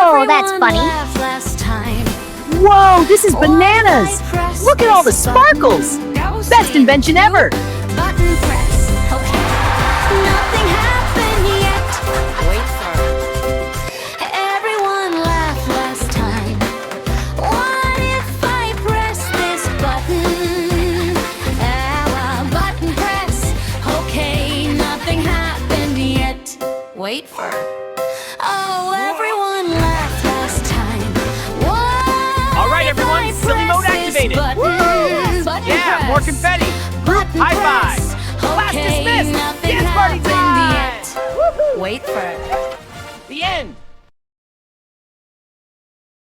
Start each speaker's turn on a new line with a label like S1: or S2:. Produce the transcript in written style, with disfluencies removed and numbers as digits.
S1: Oh, that's funny.
S2: Whoa, this is bananas! Look at all the sparkles! Best invention ever!
S3: Button press. Okay. Nothing happened yet. Wait for it. Everyone laughed last time. What if I press this button? Button press. Okay, nothing happened yet. Wait for it. Oh, everyone laughed last time. What
S4: All right,
S3: if
S4: everyone,
S3: I
S4: silly mode
S3: press this
S4: activated.
S3: button? Button
S4: Yeah,
S3: press.
S4: more confetti. Group high five. Class
S3: Okay,
S4: dismissed.
S3: nothing
S4: Dance party
S3: happened
S4: time.
S3: yet. Wait for it.